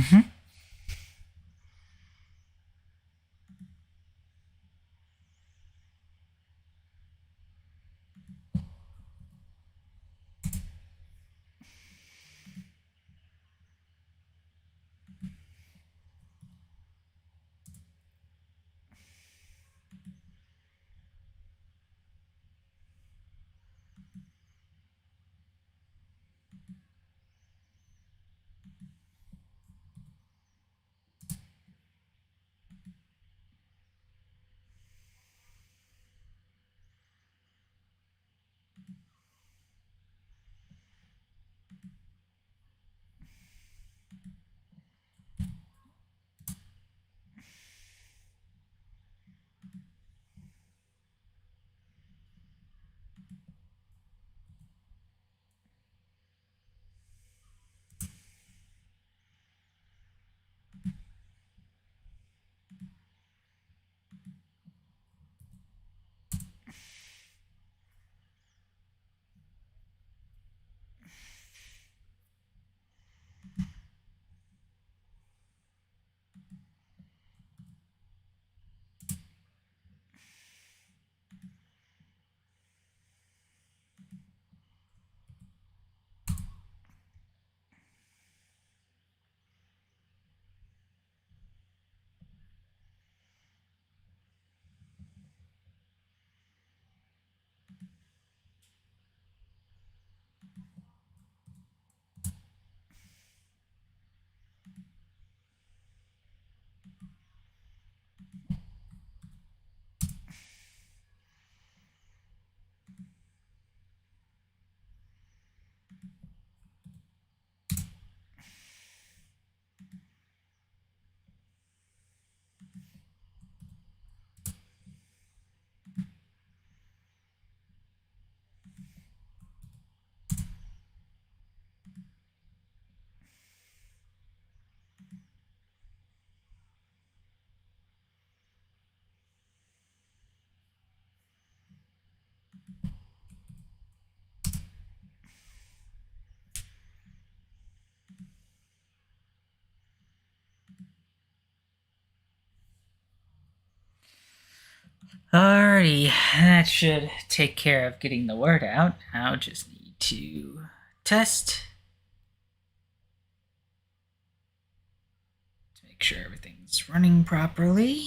Mm-hmm. Alrighty, that should take care of getting the word out. Now just need to test to make sure everything's running properly.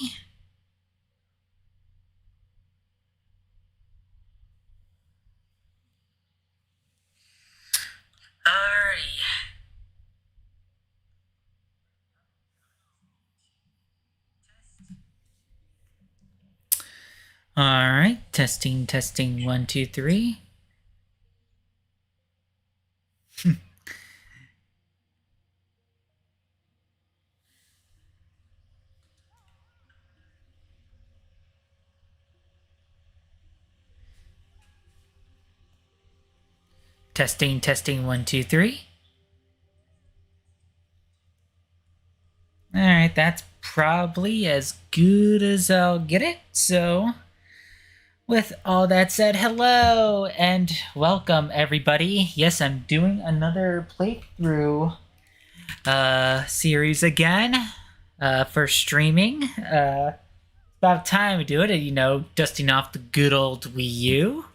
Alrighty. Alright, testing, testing, 1, 2, 3. Testing, testing, 1, 2, 3. Alright, that's probably as good as I'll get it. So, with all that said, hello and welcome everybody. Yes, I'm doing another playthrough series again for streaming. About time we do it, dusting off the good old Wii U.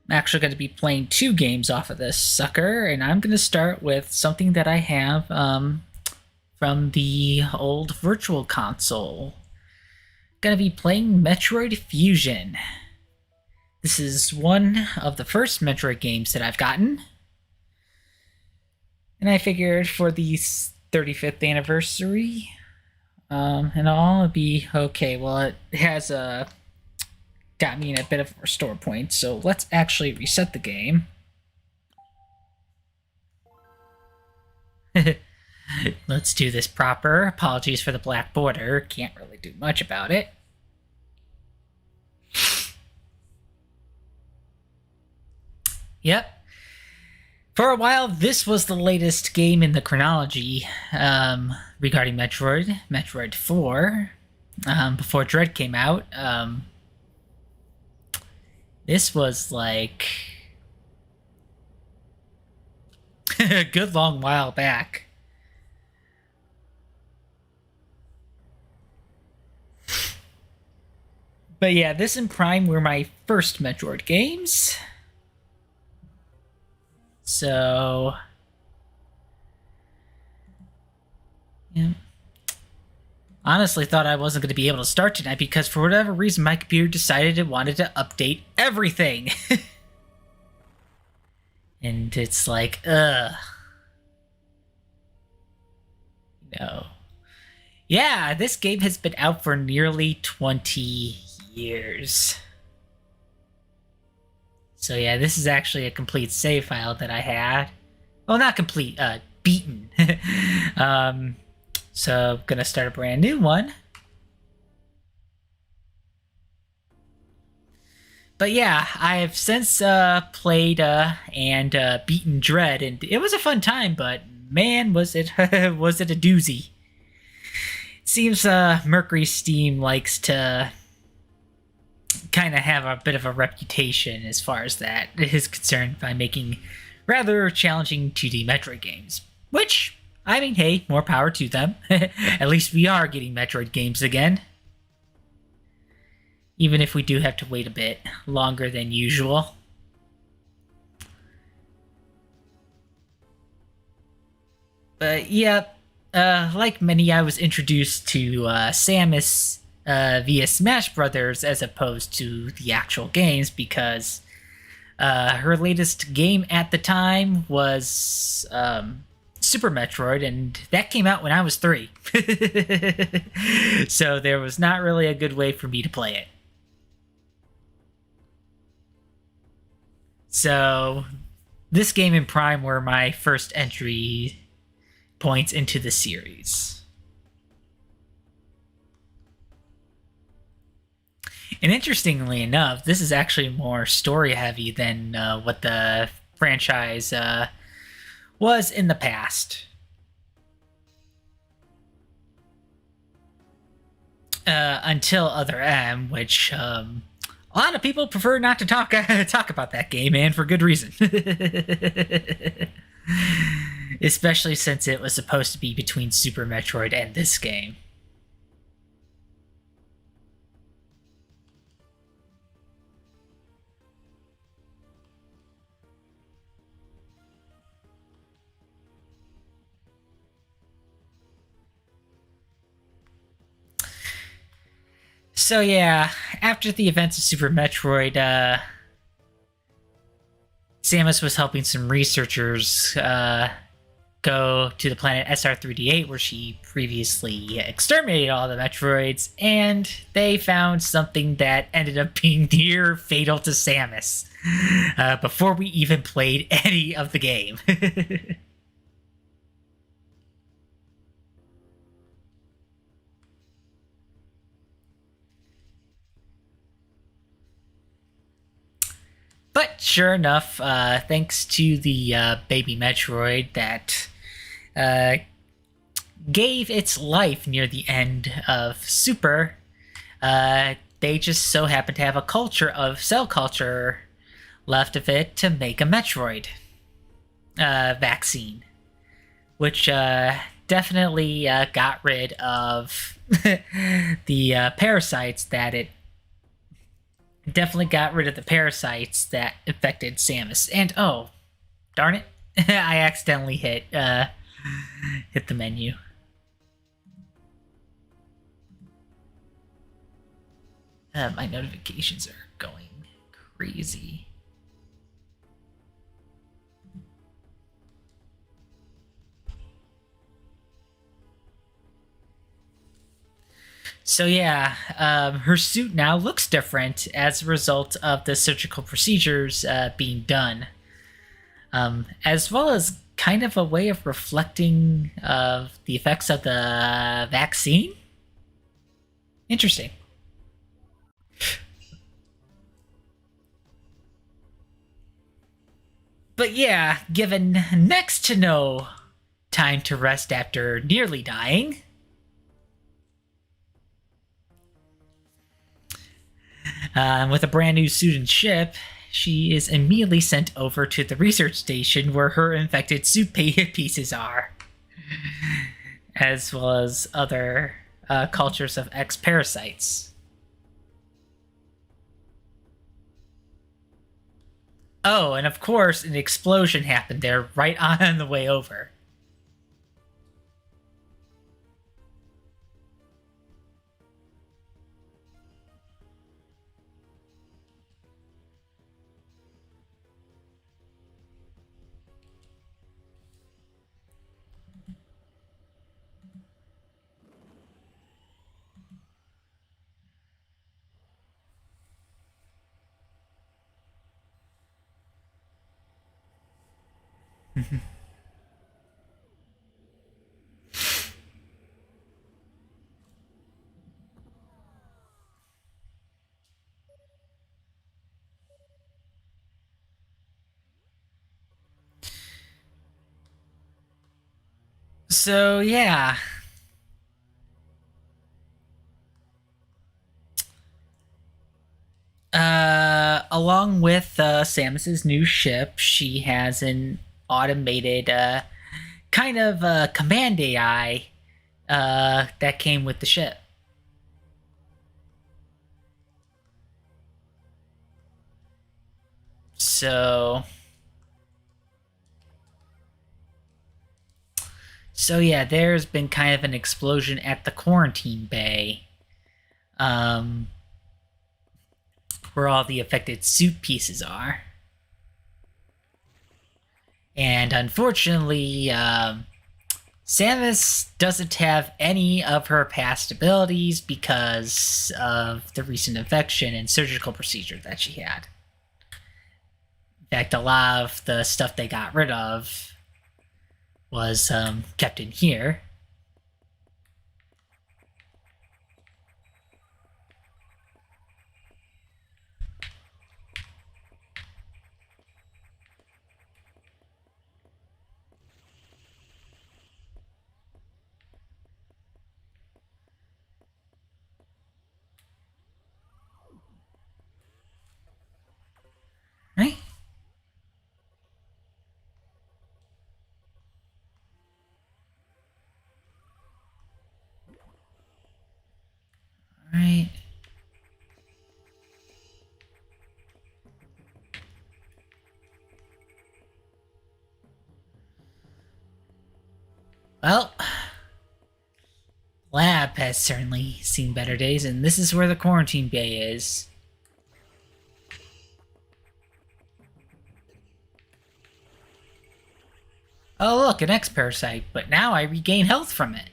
I'm actually going to be playing 2 games off of this sucker, and I'm going to start with something that I have from the old Virtual Console. Going to be playing Metroid Fusion. This is one of the first Metroid games that I've gotten. And I figured for the 35th anniversary and all, it'd be okay. Well, it has got me in a bit of a restore point, so let's actually reset the game. Let's do this proper. Apologies for the black border. Can't really do much about it. Yep. For a while, this was the latest game in the chronology regarding Metroid 4, before Dread came out. This was like a good long while back. But yeah, this and Prime were my first Metroid games. So, yeah. Honestly thought I wasn't going to be able to start tonight because for whatever reason my computer decided it wanted to update everything. And it's like, no. Yeah, this game has been out for nearly 20 years. So yeah, this is actually a complete save file that I had. Well, not complete, beaten. So I'm gonna start a brand new one. But yeah, I've since played and beaten Dread, and it was a fun time. But man, was it was it a doozy? It seems Mercury Steam likes to kind of have a bit of a reputation as far as that is concerned by making rather challenging 2D Metroid games. Which, I mean, hey, more power to them. At least we are getting Metroid games again. Even if we do have to wait a bit longer than usual. But yeah, like many, I was introduced to Samus via Smash Brothers as opposed to the actual games because her latest game at the time was Super Metroid, and that came out when I was 3. So there was not really a good way for me to play it. So this game and Prime were my first entry points into the series. And interestingly enough, this is actually more story heavy than what the franchise was in the past. Until Other M, which a lot of people prefer not to talk about that game, and for good reason. Especially since it was supposed to be between Super Metroid and this game. So yeah, after the events of Super Metroid, Samus was helping some researchers go to the planet SR3D8 where she previously exterminated all the Metroids, and they found something that ended up being near fatal to Samus before we even played any of the game. But sure enough, thanks to the baby Metroid that gave its life near the end of Super, they just so happen to have a culture of cell culture left of it to make a Metroid vaccine, which definitely got rid of the parasites that it definitely got rid of the parasites that affected Samus. And oh, darn it, I accidentally hit the menu. My notifications are going crazy. So yeah, her suit now looks different as a result of the surgical procedures being done, as well as kind of a way of reflecting of the effects of the vaccine. Interesting. But yeah, given next to no time to rest after nearly dying, With a brand new suit and ship, she is immediately sent over to the research station where her infected suit pieces are, as well as other cultures of X-parasites. Oh, and of course, an explosion happened there right on the way over. So, yeah. Along with Samus's new ship, she has an automated kind of command AI that came with the ship. So yeah, there's been kind of an explosion at the quarantine bay, where all the affected suit pieces are. And unfortunately, Samus doesn't have any of her past abilities because of the recent infection and surgical procedure that she had. In fact, a lot of the stuff they got rid of was kept in here. Right? Right. Well, lab has certainly seen better days, and this is where the quarantine bay is. Oh look, an X-parasite, but now I regain health from it.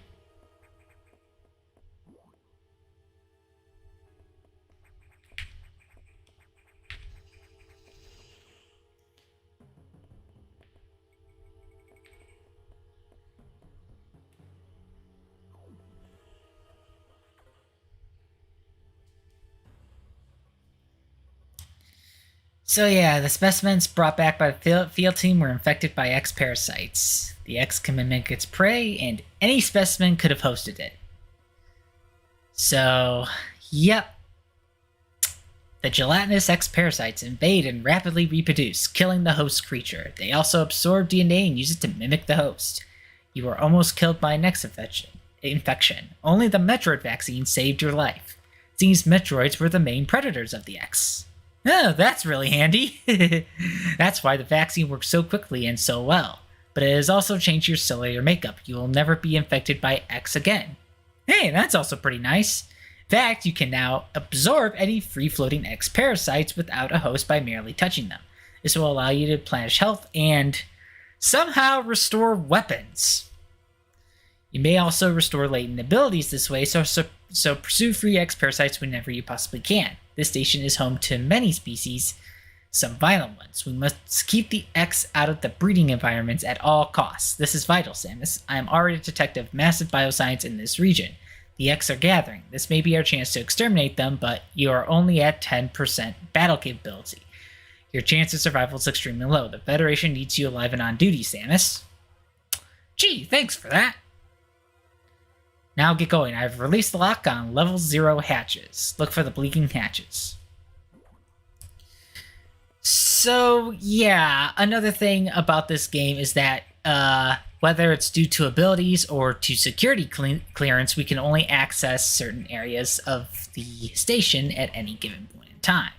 So yeah, the specimens brought back by the field team were infected by X-parasites. The X can mimic its prey, and any specimen could have hosted it. So, yep. The gelatinous X-parasites invade and rapidly reproduce, killing the host creature. They also absorb DNA and use it to mimic the host. You were almost killed by an X infection. Only the Metroid vaccine saved your life. These Metroids were the main predators of the X. Oh, that's really handy. That's why the vaccine works so quickly and so well. But it has also changed your cellular makeup. You will never be infected by X again. Hey, that's also pretty nice. In fact, you can now absorb any free-floating X parasites without a host by merely touching them. This will allow you to replenish health and somehow restore weapons. You may also restore latent abilities this way, so pursue free X parasites whenever you possibly can. This station is home to many species, some violent ones. We must keep the X out of the breeding environments at all costs. This is vital, Samus. I am already a detective of massive bioscience in this region. The X are gathering. This may be our chance to exterminate them, but you are only at 10% battle capability. Your chance of survival is extremely low. The Federation needs you alive and on duty, Samus. Gee, thanks for that. Now get going. I've released the lock on level 0 hatches. Look for the blinking hatches. So yeah, another thing about this game is that whether it's due to abilities or to security clearance, we can only access certain areas of the station at any given point in time.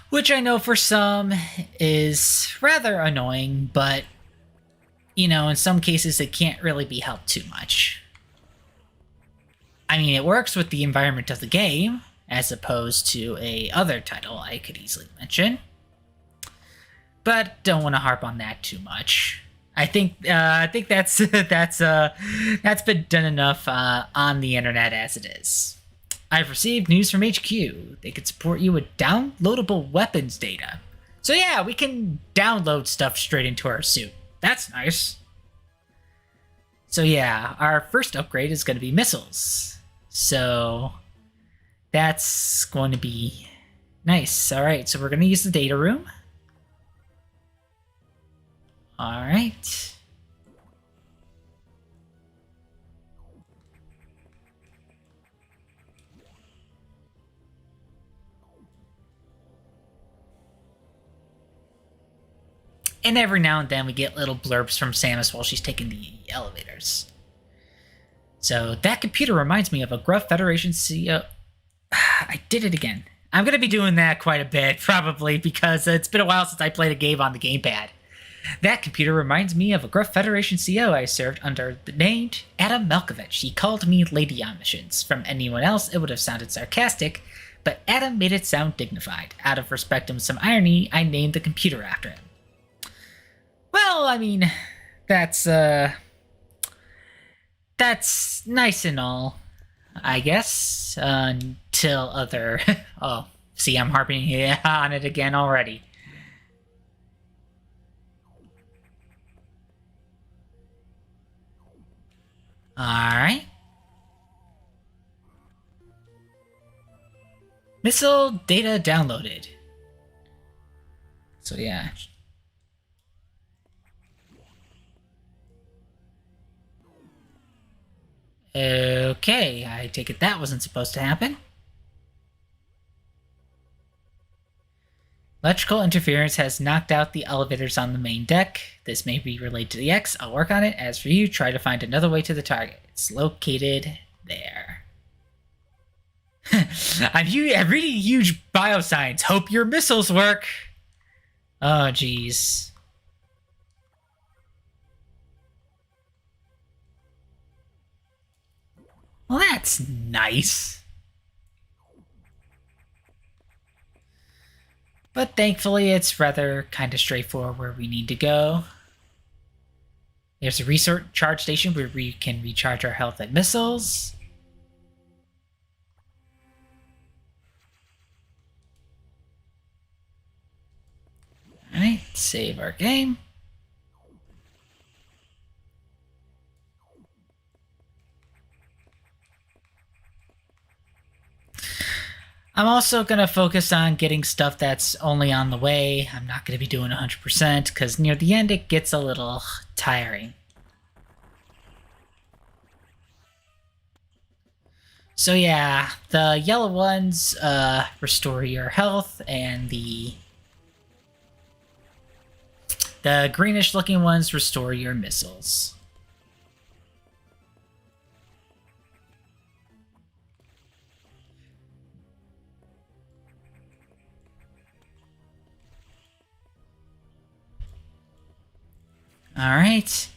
Which I know for some is rather annoying, but in some cases it can't really be helped too much. I mean, it works with the environment of the game, as opposed to a other title I could easily mention. But don't want to harp on that too much. I think that's that's been done enough on the internet as it is. I've received news from HQ. They could support you with downloadable weapons data. So yeah, we can download stuff straight into our suit. That's nice. So yeah, our first upgrade is going to be missiles. So that's going to be nice. All right, so we're going to use the data room. All right. And every now and then we get little blurbs from Samus while she's taking the elevators. So that computer reminds me of a gruff Federation CEO. I did it again. I'm going to be doing that quite a bit, probably, because it's been a while since I played a game on the gamepad. That computer reminds me of a gruff Federation CO I served under the name Adam Malkovich. He called me Lady on missions. From anyone else, it would have sounded sarcastic, but Adam made it sound dignified. Out of respect and some irony, I named the computer after him. Well, I mean, that's nice and all, I guess, until other... Oh, see, I'm harping on it again already. Alright. Missile data downloaded. So yeah. Okay, I take it that wasn't supposed to happen. Electrical interference has knocked out the elevators on the main deck. This may be related to the X. I'll work on it. As for you, try to find another way to the target. It's located there. I'm reading huge bioscience. Hope your missiles work. Oh, jeez. Well, that's nice. But thankfully, it's rather kind of straightforward where we need to go. There's a recharge station where we can recharge our health and missiles. Alright, save our game. I'm also going to focus on getting stuff that's only on the way. I'm not going to be doing 100% because near the end it gets a little tiring. So yeah, the yellow ones restore your health, and the greenish looking ones restore your missiles. Alright.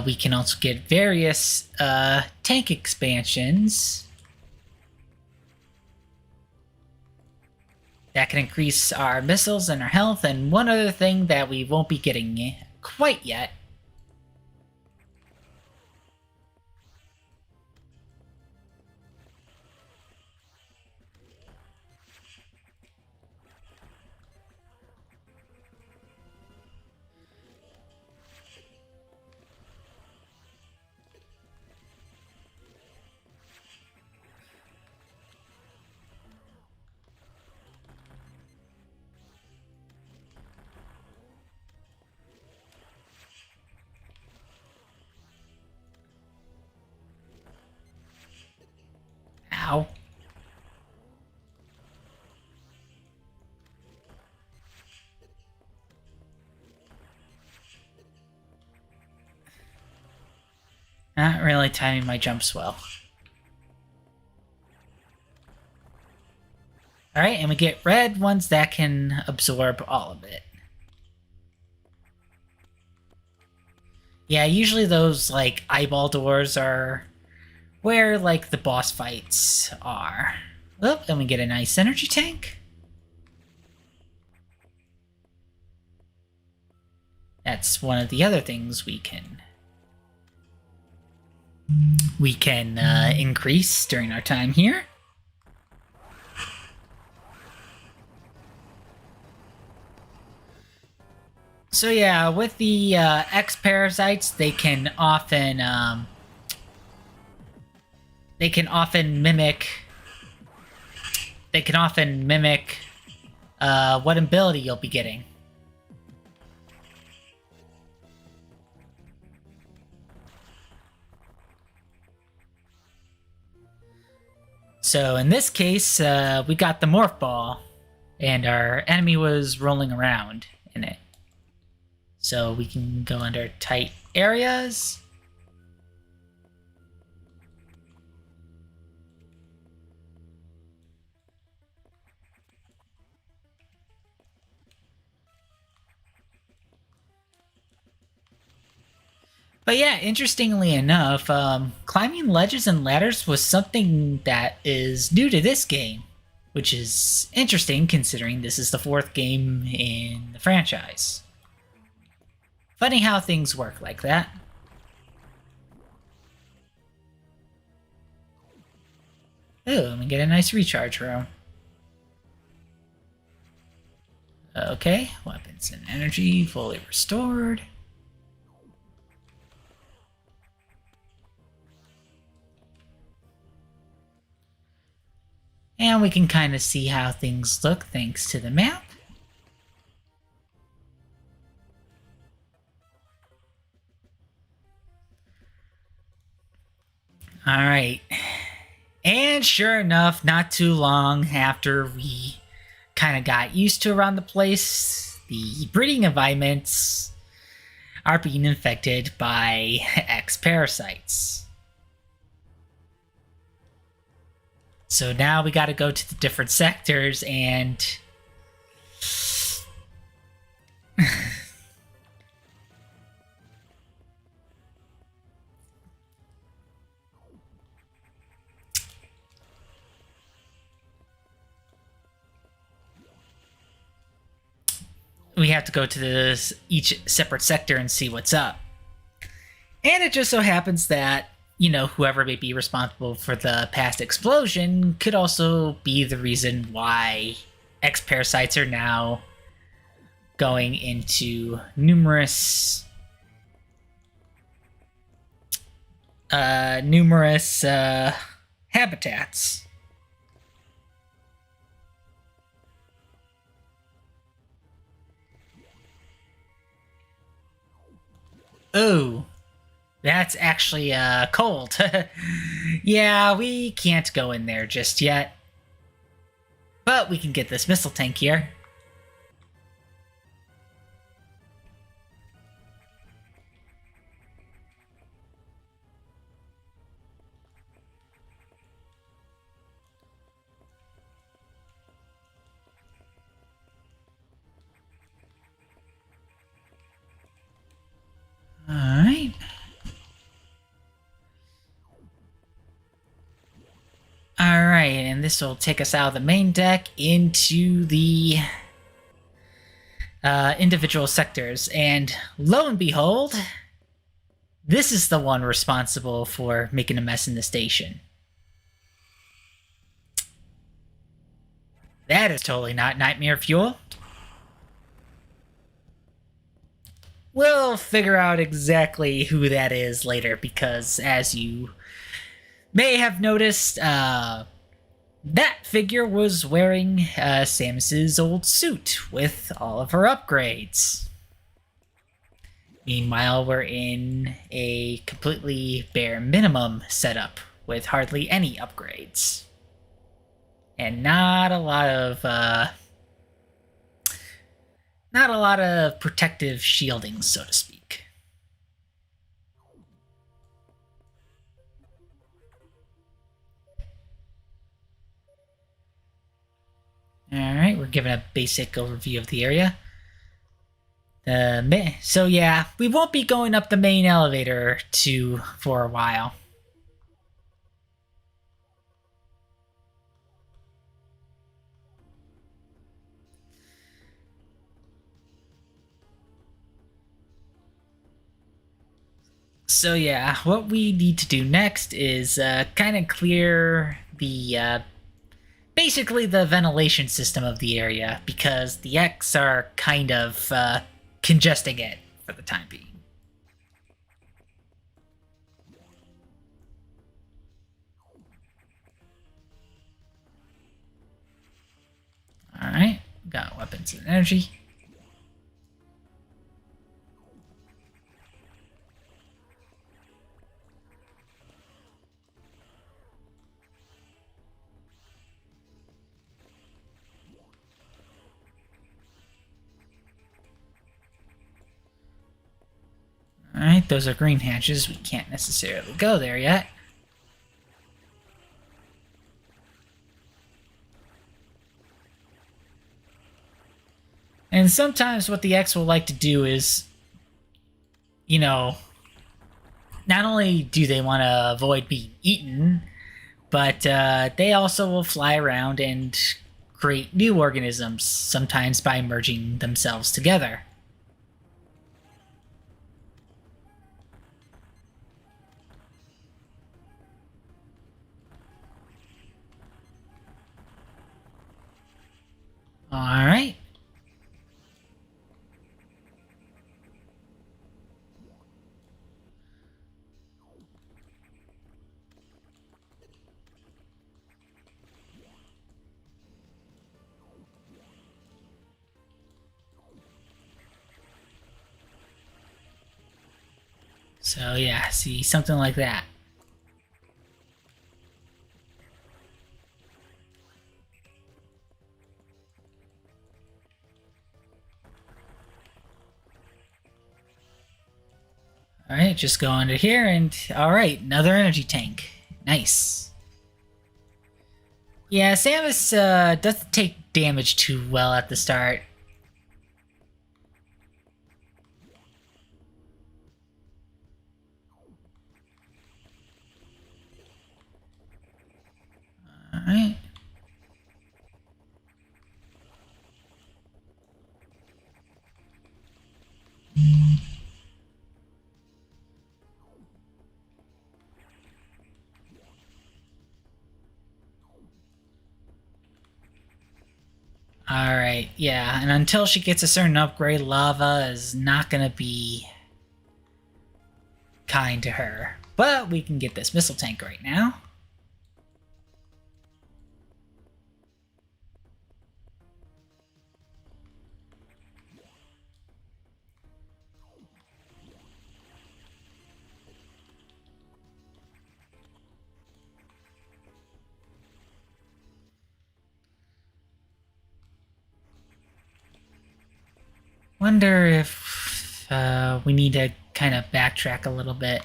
We can also get various tank expansions that can increase our missiles and our health, and one other thing that we won't be getting quite yet. Ow. Not really timing my jumps well. Alright, and we get red ones that can absorb all of it. Yeah, usually those, like, eyeball doors are where, like, the boss fights are. Oh, then we get a nice energy tank. That's one of the other things we can increase during our time here. So yeah, with the X parasites, they can often mimic what ability you'll be getting. So in this case, we got the Morph Ball, and our enemy was rolling around in it. So we can go under tight areas. But yeah, interestingly enough, climbing ledges and ladders was something that is new to this game, which is interesting considering this is the 4th game in the franchise. Funny how things work like that. Ooh, let me get a nice recharge room. Okay, weapons and energy fully restored. And we can kind of see how things look thanks to the map. Alright. And sure enough, not too long after we kind of got used to around the place, the breeding environments are being infected by X parasites. So now we got to go to the different sectors and we have to go to each separate sector and see what's up. And it just so happens that, you know, whoever may be responsible for the past explosion could also be the reason why X parasites are now going into numerous habitats. Oh, that's actually cold. Yeah, we can't go in there just yet. But we can get this missile tank here. Alright. Alright, and this will take us out of the main deck into the individual sectors. And lo and behold, this is the one responsible for making a mess in the station. That is totally not nightmare fuel. We'll figure out exactly who that is later, because as you may have noticed, that figure was wearing Samus's old suit with all of her upgrades. Meanwhile, we're in a completely bare minimum setup with hardly any upgrades. and not a lot of protective shielding, so to speak. Alright, we're given a basic overview of the area. So yeah, we won't be going up the main elevator for a while. So yeah, what we need to do next is kind of clear the basically the ventilation system of the area, because the X are kind of congesting it for the time being. Alright, got weapons and energy. Alright, those are green hatches. We can't necessarily go there yet. And sometimes what the X will like to do is, you know, not only do they want to avoid being eaten, but they also will fly around and create new organisms, sometimes by merging themselves together. Alright. So yeah, see, something like that. Alright, just go under here and... Alright, another energy tank. Nice. Yeah, Samus doesn't take damage too well at the start. Alright. Alright, yeah, and until she gets a certain upgrade, lava is not gonna be kind to her. But we can get this missile tank right now. Wonder if we need to kind of backtrack a little bit.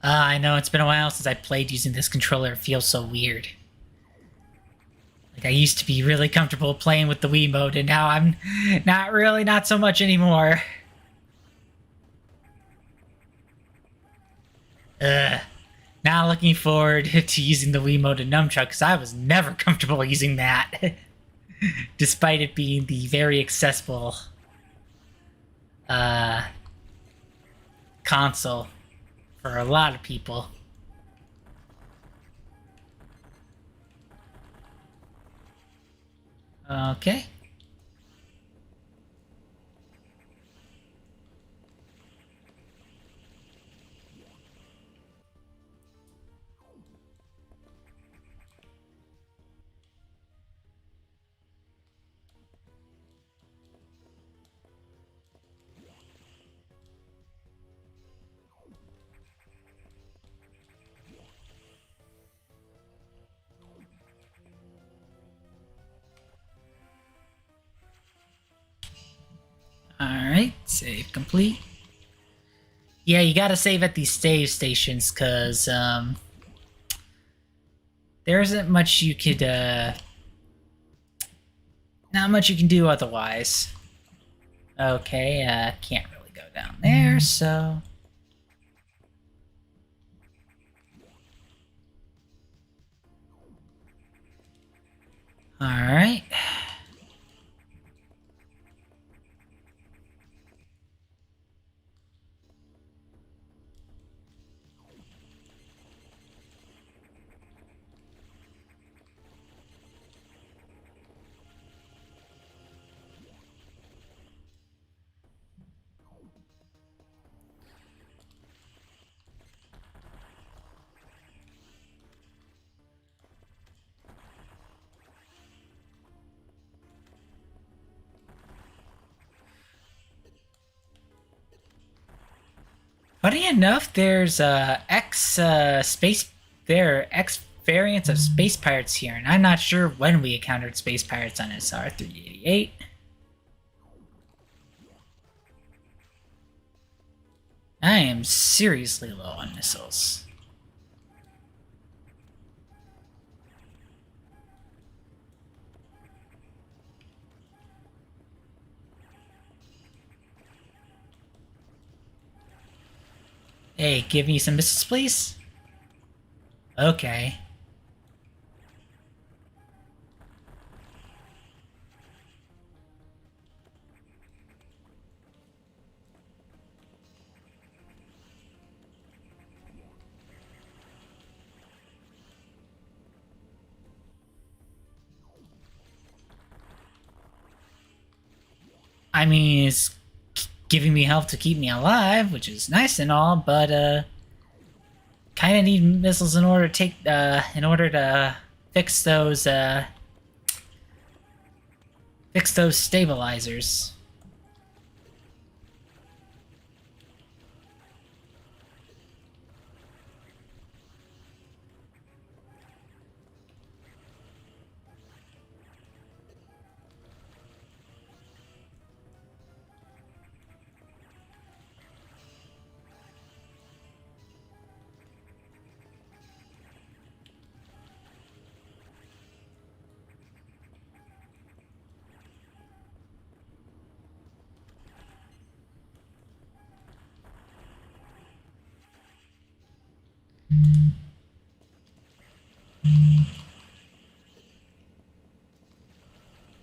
I know, it's been a while since I played using this controller. It feels so weird. Like, I used to be really comfortable playing with the Wii mode, and now I'm not so much anymore. Now looking forward to using the Wii mode and nunchuck, because I was never comfortable using that. Despite it being the very accessible console for a lot of people. Okay. Alright, save complete. Yeah, you gotta save at these save stations, because, there isn't much you could, not much you can do otherwise. Okay, can't really go down there, so... Alright. Funny enough, there's X space. There are X variants of space pirates here, and I'm not sure when we encountered space pirates on SR-388. I am seriously low on missiles. Hey, give me some missiles, please. Okay. I mean, it's giving me help to keep me alive, which is nice and all, but kind of need missiles in order to take in order to fix those stabilizers.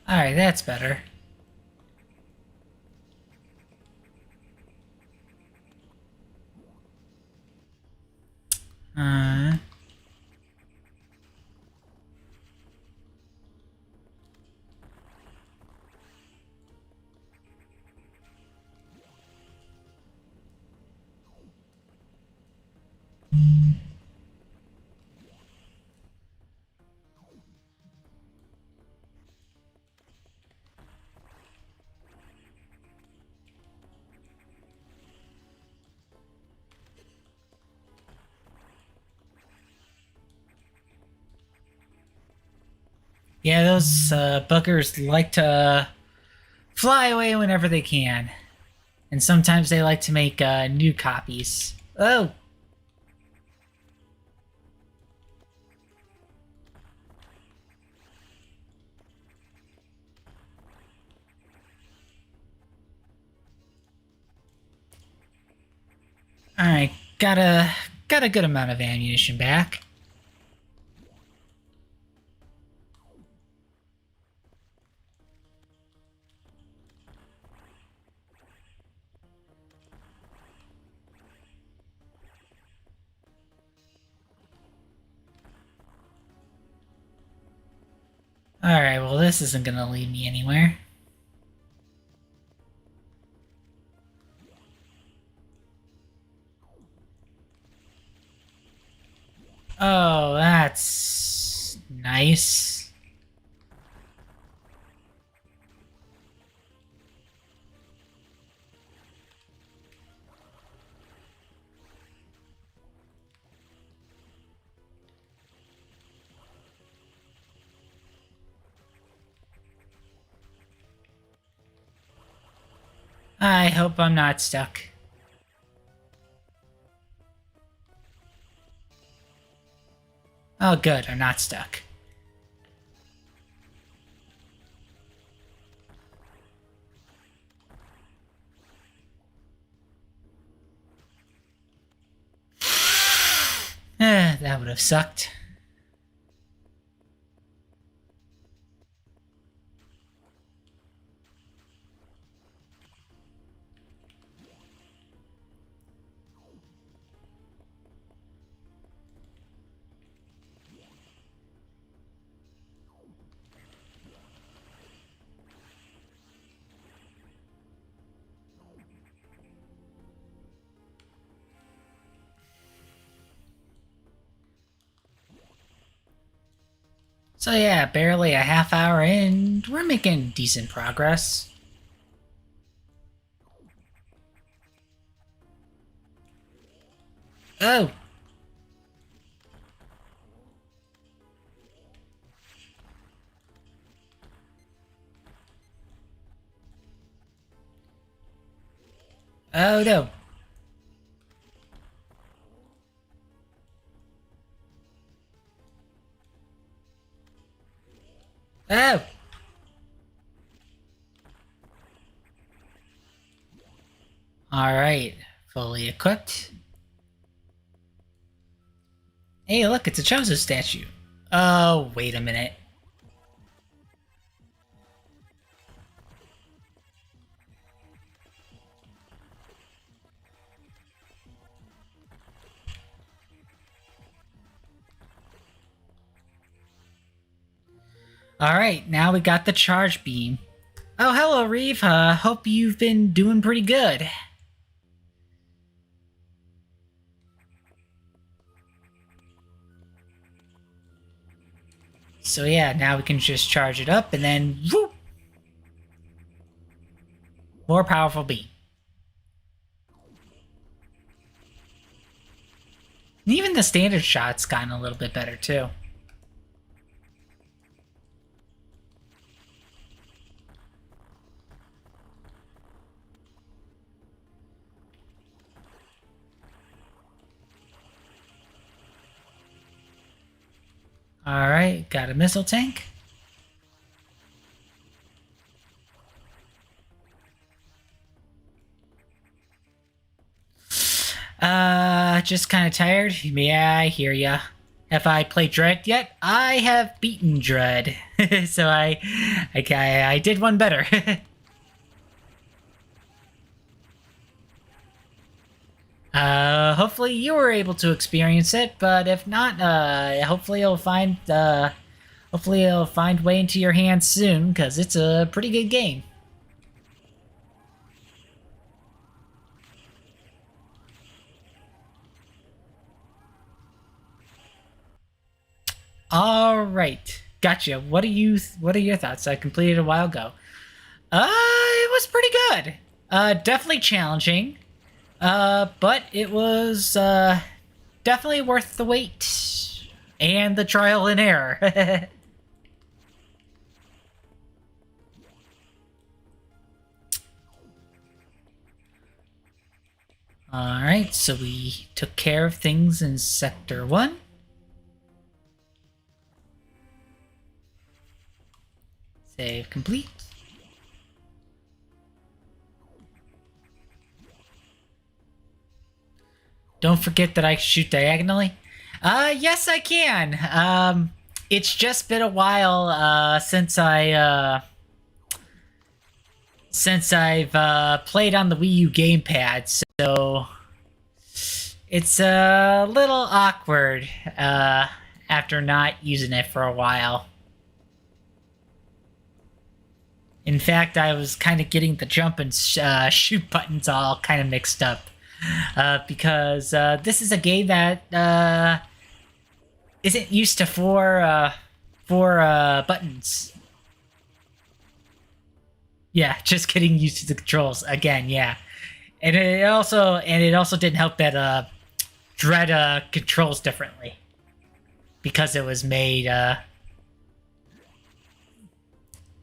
Alright, that's better. Uh... Yeah, those buggers like to fly away whenever they can. And sometimes they like to make new copies. Oh! Alright, got a good amount of ammunition back. Alright, well this isn't gonna lead me anywhere. Oh, that's nice. I hope I'm not stuck. Oh good, I'm not stuck. That would have sucked. So yeah, barely a half hour in, we're making decent progress. Oh! Oh no! Oh! Alright, fully equipped. Hey look, it's a Chozo statue. Oh, wait a minute. Alright, now we got the charge beam. Oh, hello, Reeve. Hope you've been doing pretty good. So yeah, now we can just charge it up and then whoop! More powerful beam. And even the standard shot's gotten a little bit better too. Alright, got a missile tank. Just kind of tired? Yeah, I hear ya. Have I played Dread yet? I have beaten Dread. So I did one better. Hopefully you were able to experience it, but if not, hopefully you'll find way into your hands soon, because it's a pretty good game. All right, gotcha. What are your thoughts? I completed a while ago. It was pretty good. Definitely challenging. But it was definitely worth the wait and the trial and error. Alright, so we took care of things in Sector 1. Save complete. Don't forget that I shoot diagonally. Yes I can. It's just been a while since I've played on the Wii U gamepad, so it's a little awkward after not using it for a while. In fact, I was kind of getting the jump and shoot buttons all kind of mixed up. Because this is a game that isn't used to four buttons. Yeah, just getting used to the controls again. Yeah, and it also didn't help that Dread controls differently because it was made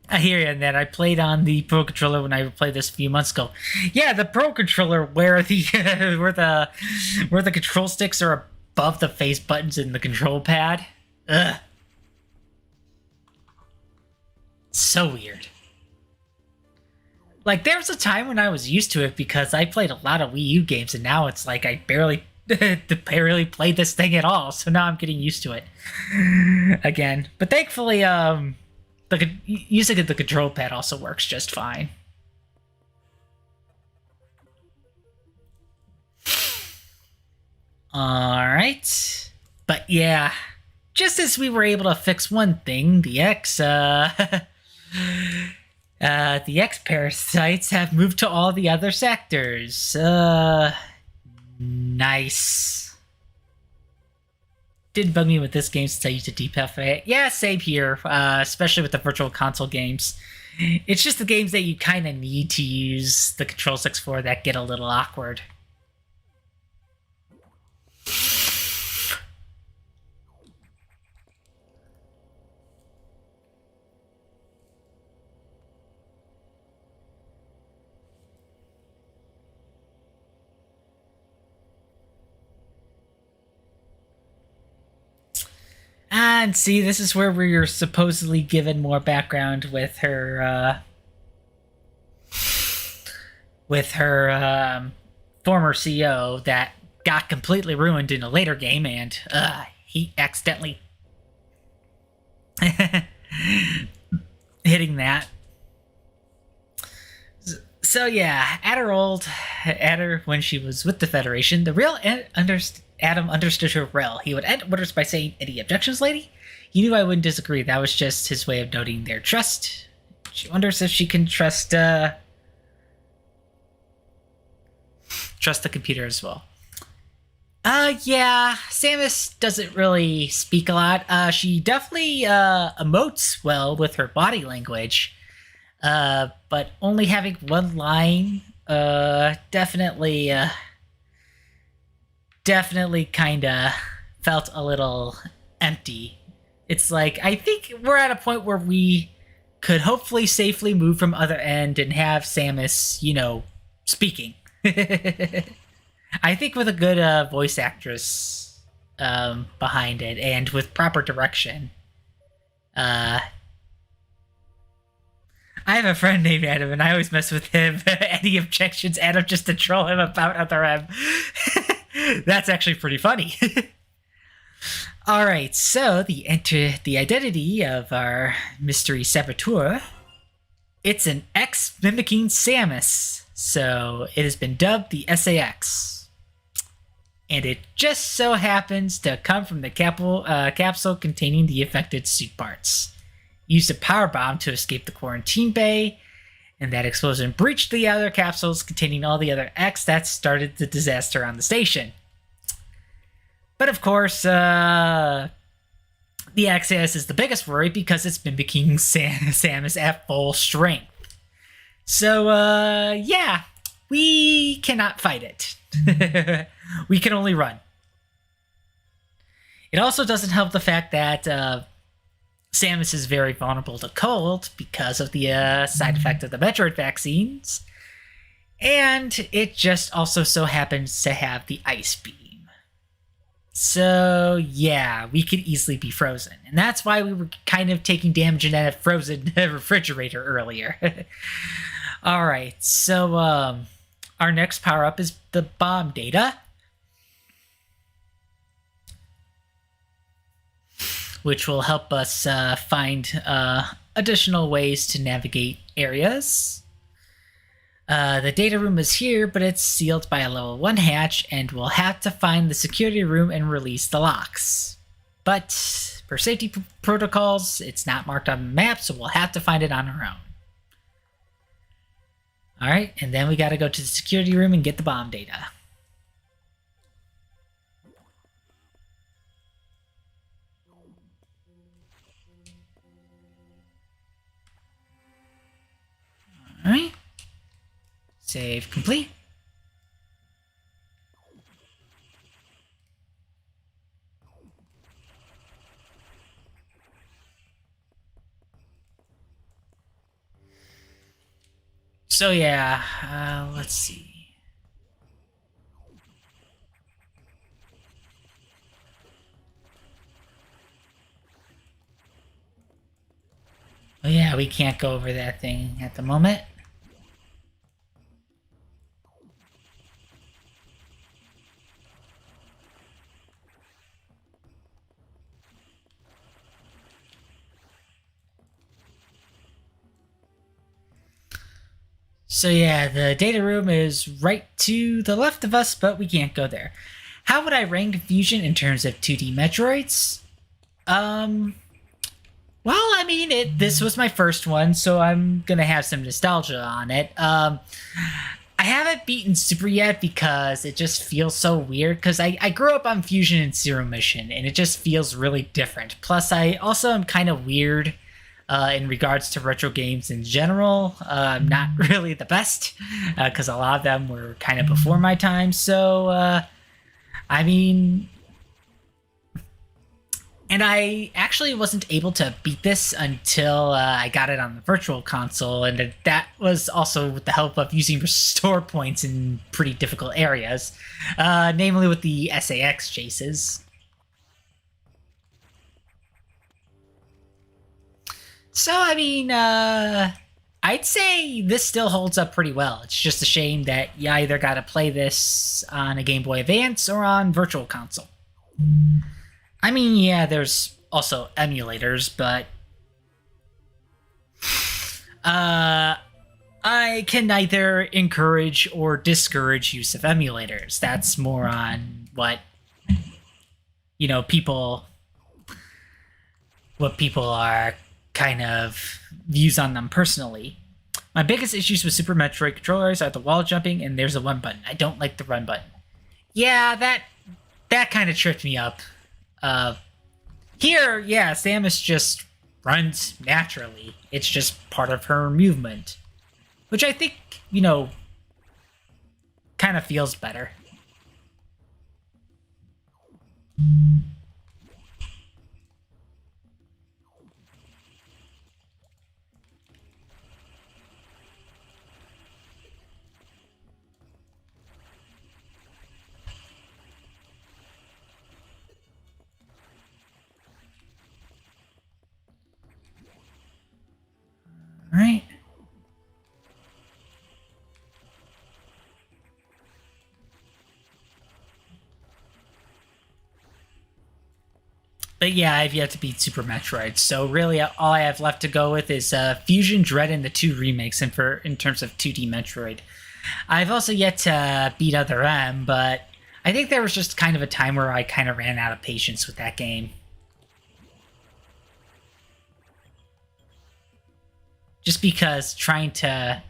I hear you on that. I played on the Pro Controller when I played this a few months ago. Yeah, the Pro Controller where the where the control sticks are above the face buttons in the control pad. Ugh. So weird. Like, there was a time when I was used to it because I played a lot of Wii U games, and now it's like I barely played this thing at all. So now I'm getting used to it again. But thankfully, using the control pad also works just fine. All right, but yeah, just as we were able to fix one thing, the X parasites have moved to all the other sectors. Nice. Didn't bug me with this game since I used a D-pad for it. Yeah, same here, especially with the virtual console games. It's just the games that you kind of need to use the control sticks for that get a little awkward. And see, this is where we're supposedly given more background with her, former CEO that got completely ruined in a later game, and he accidentally hitting that. So yeah, at her when she was with the Federation, the real Adam understood her well. He would end orders by saying, "Any objections, lady?" He knew I wouldn't disagree. That was just his way of noting their trust. She wonders if she can trust the computer as well. Yeah, Samus doesn't really speak a lot. She definitely emotes well with her body language. But only having one line, definitely kind of felt a little empty. It's like, I think we're at a point where we could hopefully safely move from other end and have Samus, speaking. I think with a good voice actress behind it and with proper direction. I have a friend named Adam, and I always mess with him. Any objections, Adam, just to troll him about other M. That's actually pretty funny. All right, so the identity of our mystery saboteur. It's an X mimicking Samus, so it has been dubbed the SAX. And it just so happens to come from the capsule containing the affected suit parts. Used a power bomb to escape the quarantine bay, and that explosion breached the other capsules containing all the other X that started the disaster on the station. But of course, the XAS is the biggest worry because it's mimicking Samus at full strength. So, yeah, we cannot fight it. We can only run. It also doesn't help the fact that Samus is very vulnerable to cold because of the side effect of the Metroid vaccines. And it just also so happens to have the ice beam. So, yeah, we could easily be frozen. And that's why we were kind of taking damage in that frozen refrigerator earlier. Alright, so our next power-up is the bomb data, which will help us find additional ways to navigate areas. The data room is here, but it's sealed by a level 1 hatch, and we'll have to find the security room and release the locks. But per safety protocols, it's not marked on the map, so we'll have to find it on our own. Alright, and then we gotta go to the security room and get the bomb data. Alright. Save complete. So yeah, let's see. Oh yeah, we can't go over that thing at the moment. So yeah, the data room is right to the left of us, but we can't go there. How would I rank Fusion in terms of 2D Metroids? Well, I mean, this was my first one, so I'm gonna have some nostalgia on it. I haven't beaten Super yet because it just feels so weird, because I grew up on Fusion and Zero Mission, and it just feels really different. Plus, I also am kind of weird in regards to retro games in general. I'm not really the best, because a lot of them were kind of before my time, so, I mean... And I actually wasn't able to beat this until I got it on the virtual console, and that was also with the help of using restore points in pretty difficult areas, namely with the SAX chases. So, I mean, I'd say this still holds up pretty well. It's just a shame that you either got to play this on a Game Boy Advance or on virtual console. I mean, yeah, there's also emulators, but I can neither encourage or discourage use of emulators. That's more on what people are kind of views on them personally. My biggest issues with Super Metroid controllers are the wall jumping and there's a run button. I don't like the run button. Yeah, that kind of tripped me up. Here, yeah, Samus just runs naturally. It's just part of her movement. Which I think, kind of feels better. Right. But yeah, I've yet to beat Super Metroid, so really all I have left to go with is Fusion, Dread, and the 2 remakes in terms of 2D Metroid. I've also yet to beat Other M, but I think there was just kind of a time where I kind of ran out of patience with that game. Just because trying to...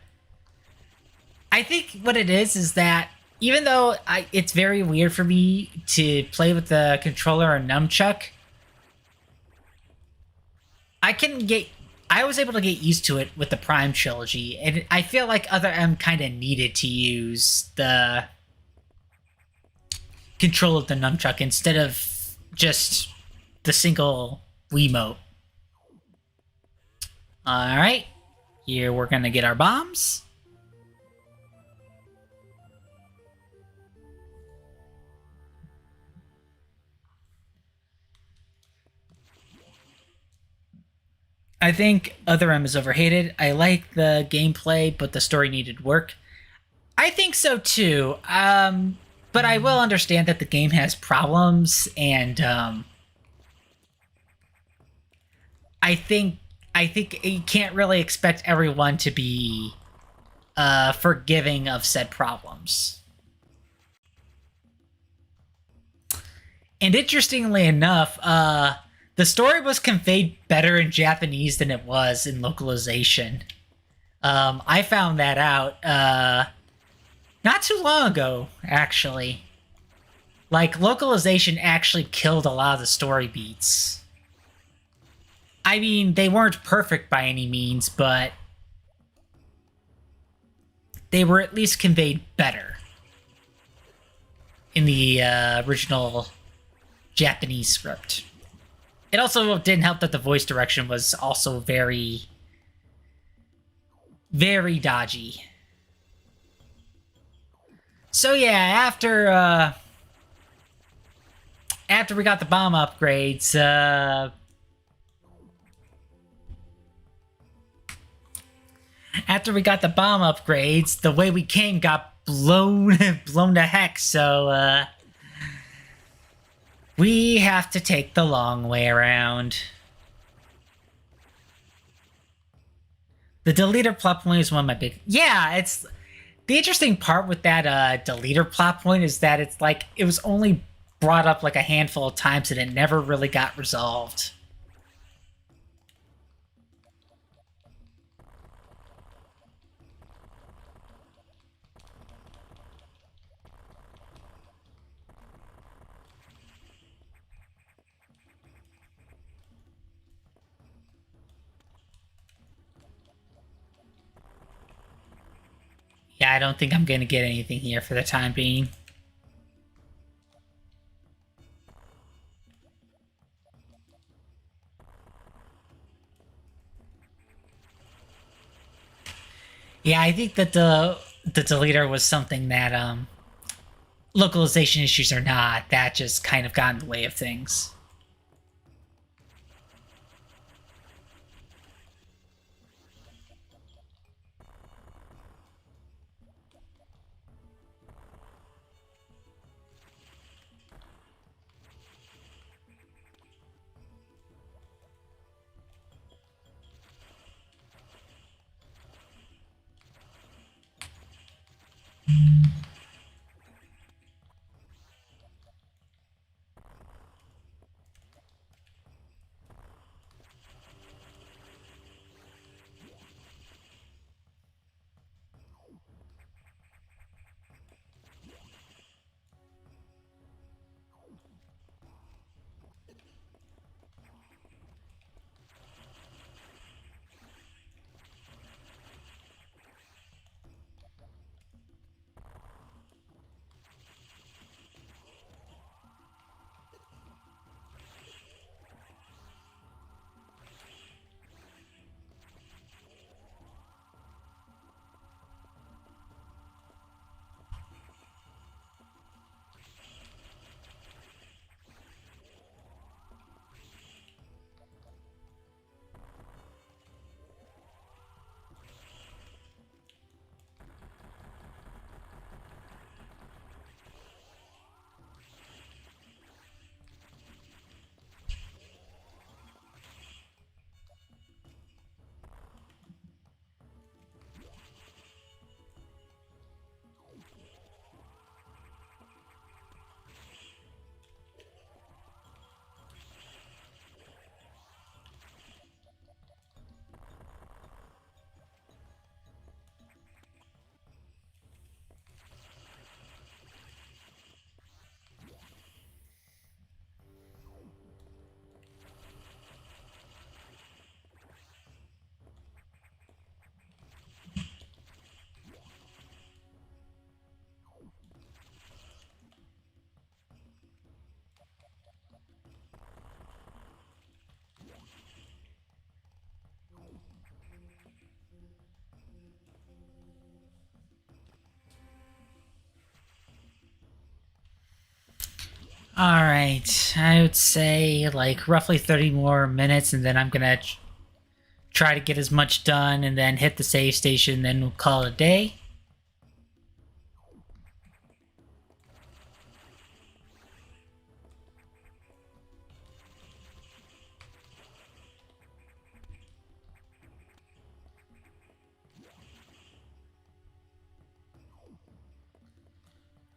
I think what it is that even though it's very weird for me to play with the controller or nunchuck, I was able to get used to it with the Prime trilogy, and I feel like Other M kind of needed to use the control of the nunchuck instead of just the single Wiimote. Alright, here we're gonna get our bombs. I think Other M is overhated. I like the gameplay, but the story needed work. I think so too. But I will understand that the game has problems, and I think you can't really expect everyone to be forgiving of said problems. And interestingly enough, the story was conveyed better in Japanese than it was in localization. I found that out not too long ago, actually. Like, localization actually killed a lot of the story beats. I mean, they weren't perfect by any means, but they were at least conveyed better in the original Japanese script. It also didn't help that the voice direction was also very, very dodgy. So yeah, after we got the bomb upgrades, the way we came got blown blown to heck. So we have to take the long way around. The deleter plot point is one of my big. Yeah, it's the interesting part with that deleter plot point is that it's like it was only brought up like a handful of times and it never really got resolved. Yeah, I don't think I'm going to get anything here for the time being. Yeah, I think that the deleter was something that localization issues or not, that just kind of got in the way of things. All right, I would say like roughly 30 more minutes, and then I'm gonna try to get as much done, and then hit the save station. Then we'll call it a day.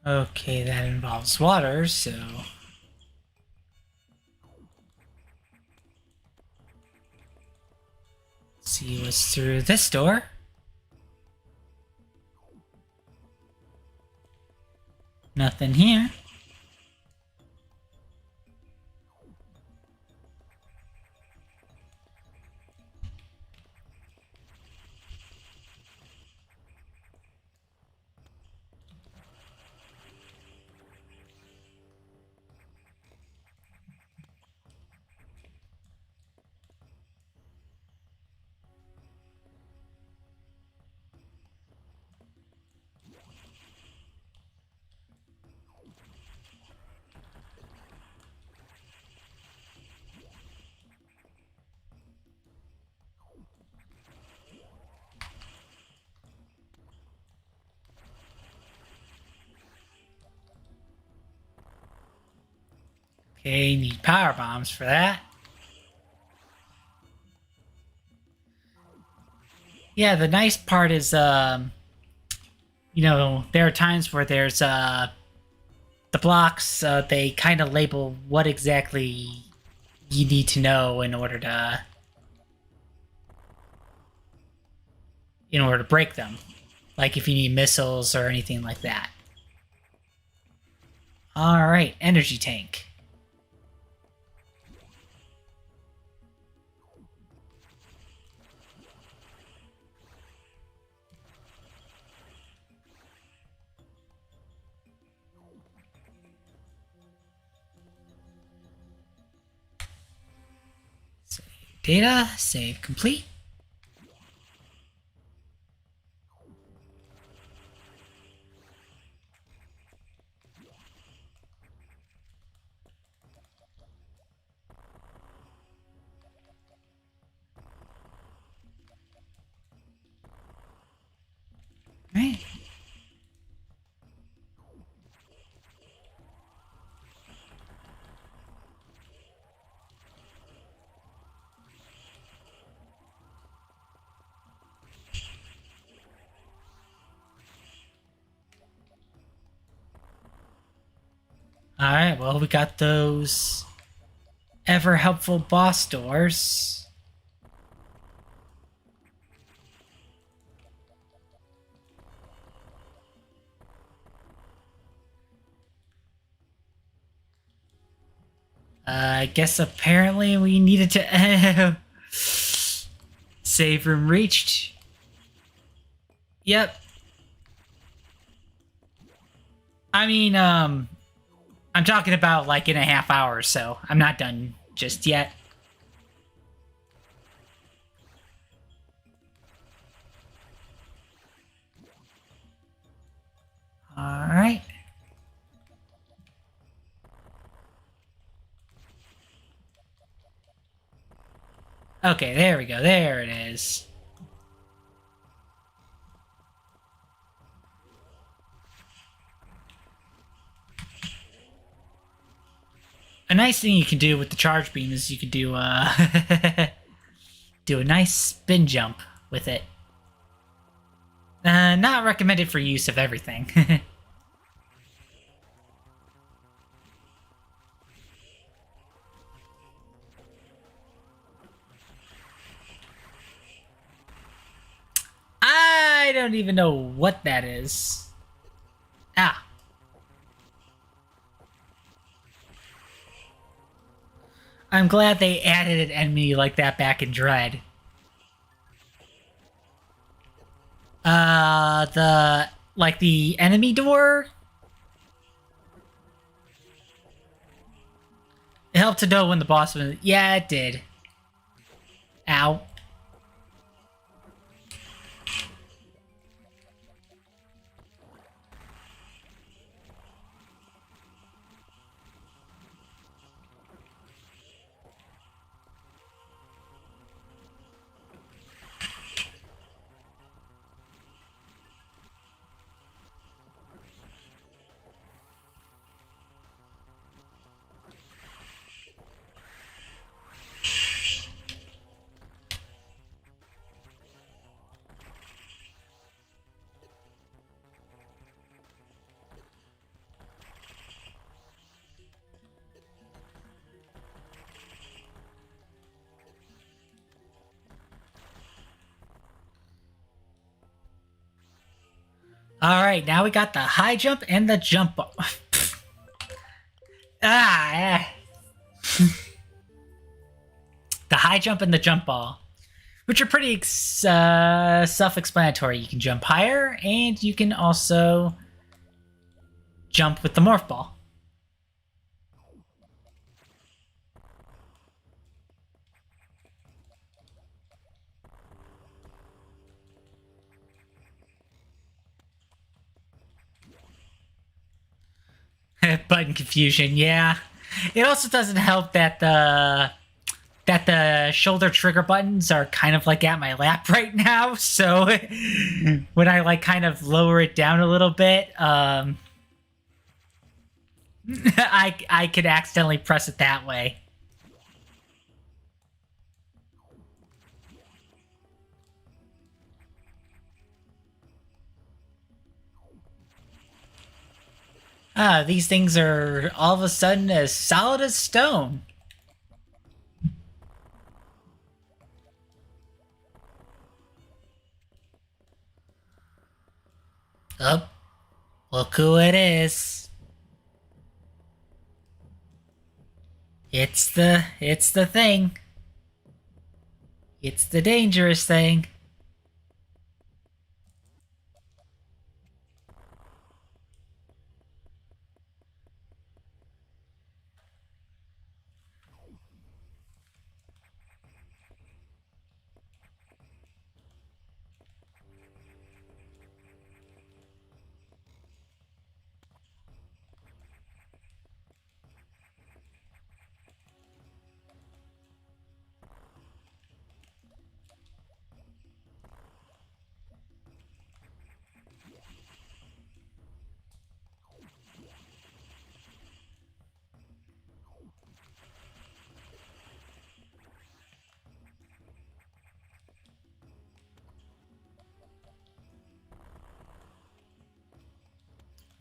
Okay, that involves water, so see what's through this door. Nothing here. Okay, need power bombs for that. Yeah, the nice part is, you know, there are times where there's, the blocks, they kind of label what exactly you need to know in order to break them. Like if you need missiles or anything like that. Alright, energy tank. Save data, save complete. Right. Alright, well, we got those ever helpful boss doors. I guess apparently we needed to save room reached. Yep. I mean, I'm talking about like in a half hour or so. I'm not done just yet. Alright. Okay, there we go. There it is. A nice thing you can do with the charge beam is you can do do a nice spin jump with it. Not recommended for use of everything. I don't even know what that is. Ah. I'm glad they added an enemy like that back in Dread. The enemy door? It helped to know when the boss was... Yeah, it did. Ow. Alright, now we got the high jump and the jump ball. The high jump and the jump ball, which are pretty self-explanatory. You can jump higher, and you can also jump with the morph ball. Button confusion, yeah. It also doesn't help that the shoulder trigger buttons are kind of like at my lap right now, so when I like kind of lower it down a little bit, I could accidentally press it that way. Ah, these things are all of a sudden as solid as stone. Oh, look who it is. It's the thing. It's the dangerous thing.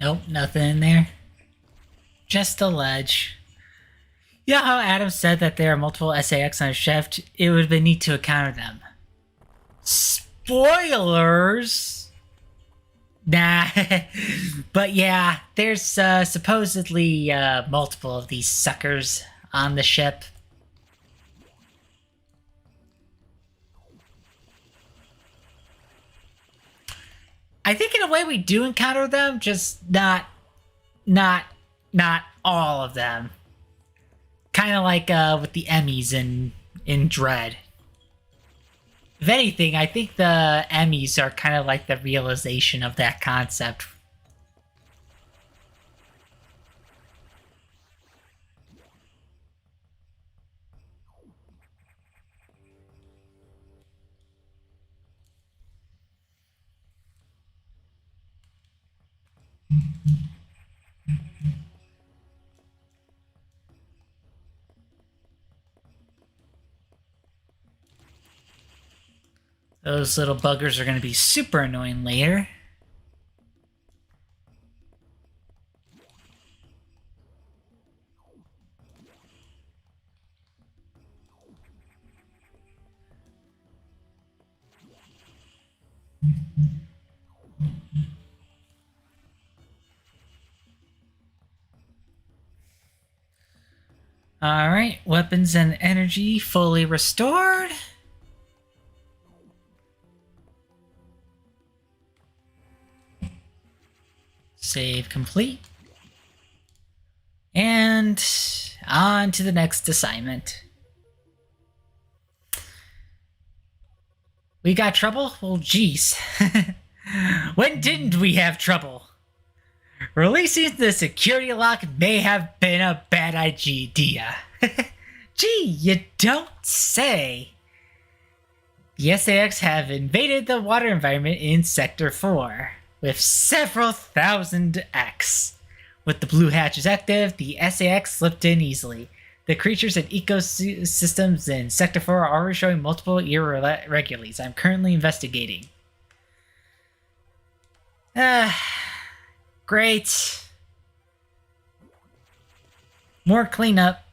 Nope, nothing in there. Just a ledge. Yeah, how Adam said that there are multiple SAX on a shaft, it would have been neat to encounter them. Spoilers! Nah. But yeah, there's supposedly multiple of these suckers on the ship. I think in a way we do encounter them, just not all of them. Kind of like with the Emmys in Dread. If anything, I think the Emmys are kind of like the realization of that concept. Those little buggers are going to be super annoying later. Alright, weapons and energy fully restored. Save complete. And on to the next assignment. We got trouble? Well, geez. When didn't we have trouble? Releasing the security lock may have been a bad idea. Gee, you don't say. The SAX have invaded the water environment in Sector 4, with several thousand X. With the blue hatches active, the SAX slipped in easily. The creatures and ecosystems in Sector 4 are already showing multiple irregularities. I'm currently investigating. Great. More cleanup.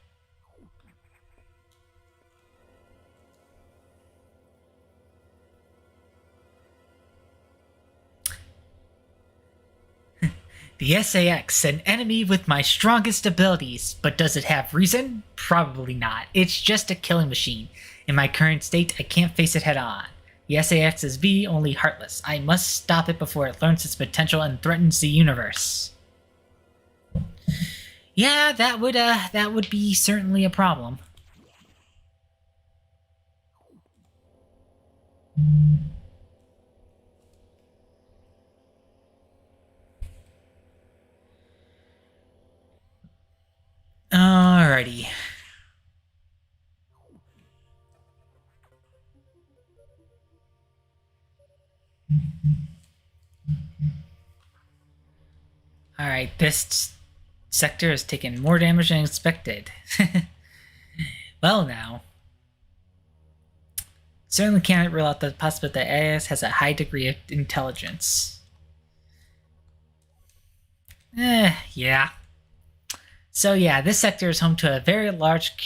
The SAX, an enemy with my strongest abilities, but does it have reason? Probably not. It's just a killing machine. In my current state, I can't face it head on. The SAX is only heartless. I must stop it before it learns its potential and threatens the universe. Yeah, that would be certainly a problem. Alrighty. Alright, this Sector has taken more damage than expected. Well, now. Certainly cannot rule out the possibility that AIS has a high degree of intelligence. Yeah. So yeah, this sector is home to a very large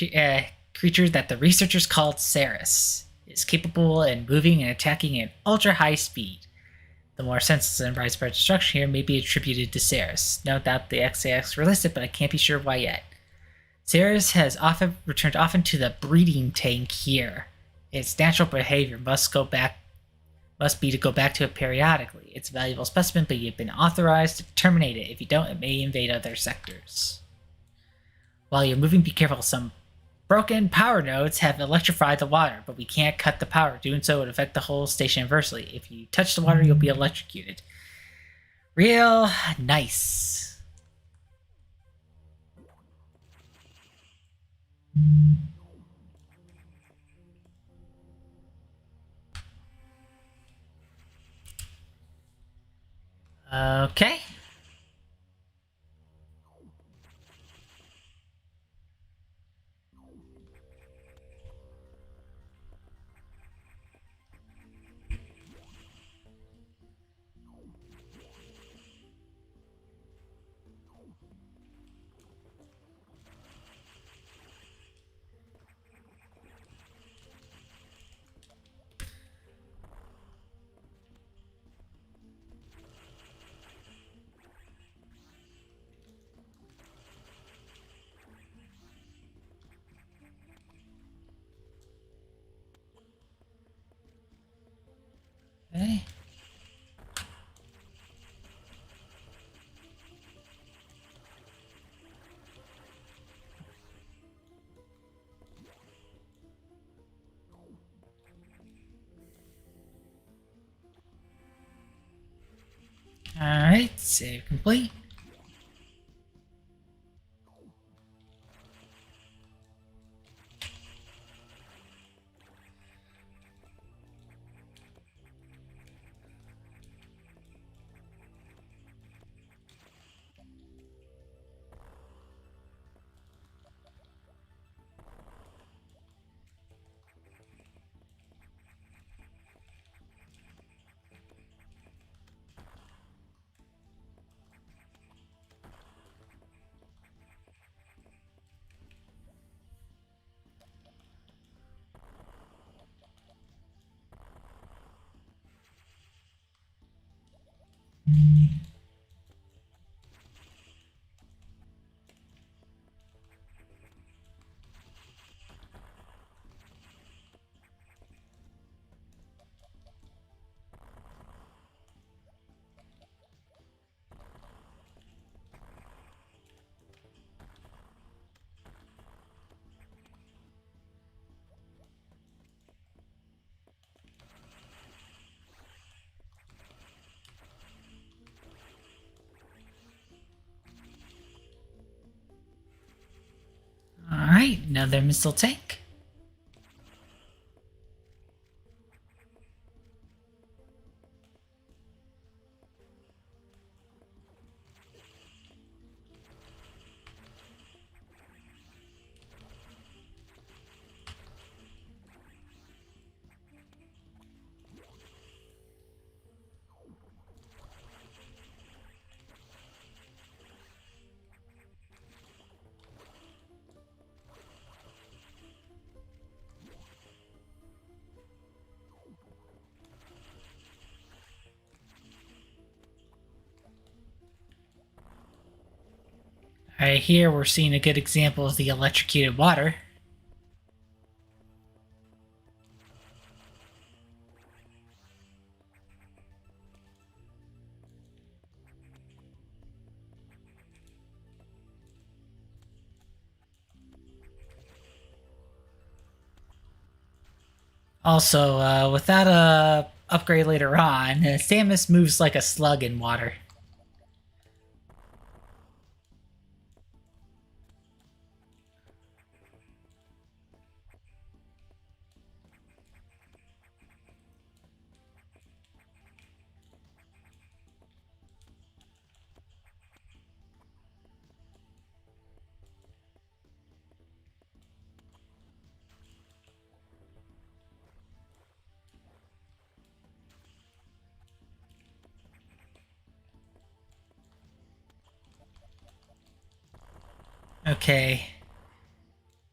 creature that the researchers called Ceres. It is capable in moving and attacking at ultra high speed. The more senseless and widespread destruction here may be attributed to Ceres. No doubt the XAX were listed, but I can't be sure why yet. Ceres has often returned to the breeding tank here. Its natural behavior must be to go back to it periodically. It's a valuable specimen, but you've been authorized to terminate it. If you don't, it may invade other sectors. While you're moving, be careful. Some broken power nodes have electrified the water, but we can't cut the power. Doing so would affect the whole station adversely. If you touch the water, you'll be electrocuted. Real nice. Okay. Okay. Alright, save complete. Alright, another missile tank. Alright, here we're seeing a good example of the electrocuted water. Also, without a upgrade later on, Samus moves like a slug in water. Okay.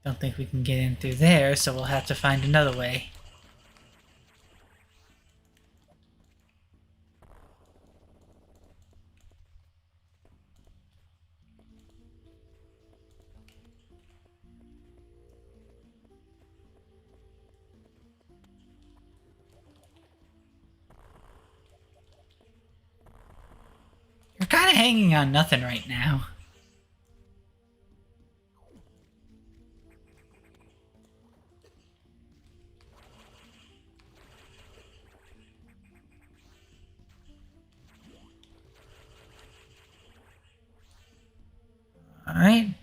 Don't think we can get in through there, so we'll have to find another way. You're kind of hanging on nothing right now. Alright.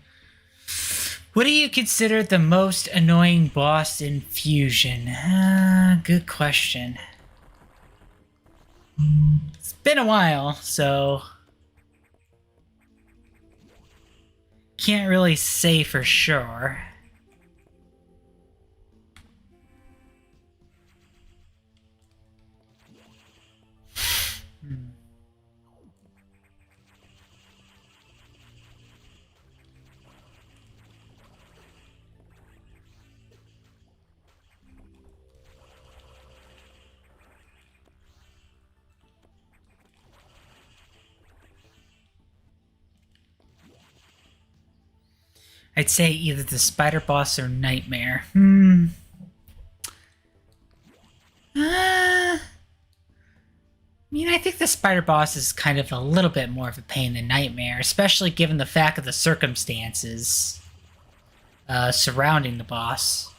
What do you consider the most annoying boss in Fusion? Good question. It's been a while, so can't really say for sure. I'd say either the spider boss or nightmare. I mean, I think the spider boss is kind of a little bit more of a pain than nightmare, especially given the fact of the circumstances surrounding the boss.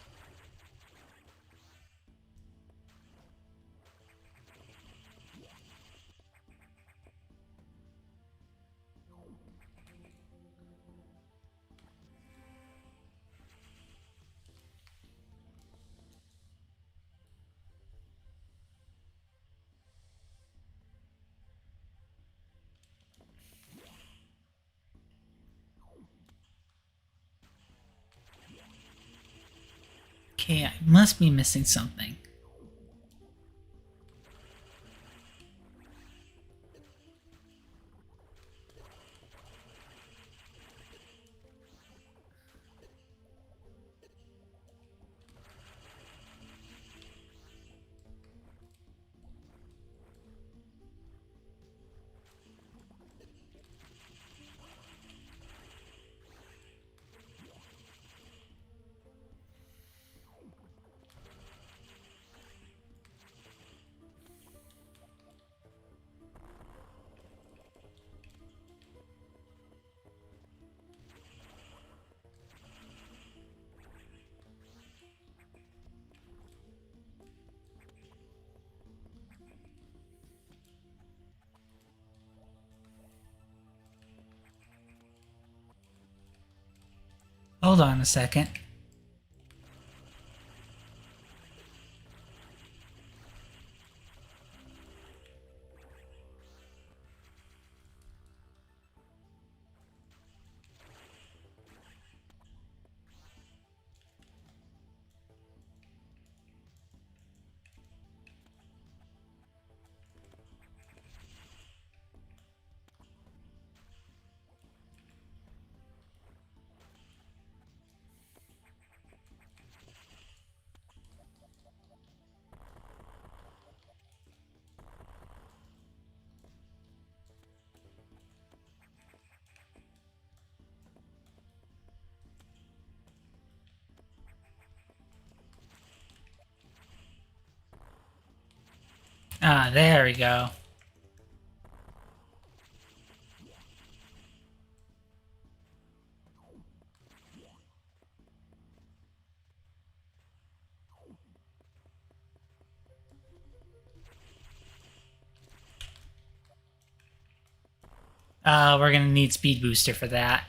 Okay, I must be missing something. Hold on a second. Ah, there we go. We're gonna need speed booster for that.